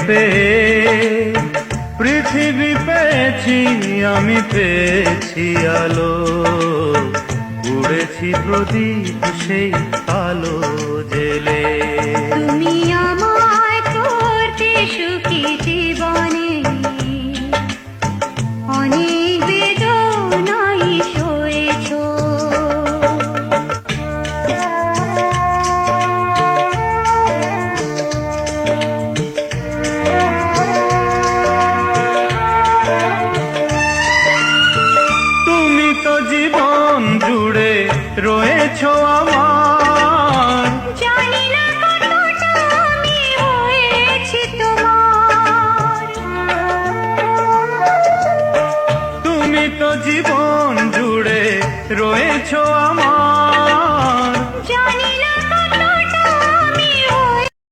পেয়ে পৃথিবী পেয়েছি, আমি পেয়েছি আলো। উড়েছি প্রদীপ সেই আলো জেলে। তুমি আমায় করতে সুখী জীবনে, অনেক বেদনাই সয়েছো। তুমি তো জীবন জুড়ে রয়েছো আমার, জানি না কতটা আমি হয়েছি তোমার। তুমি তো জীবন জুড়ে রয়েছো আমার।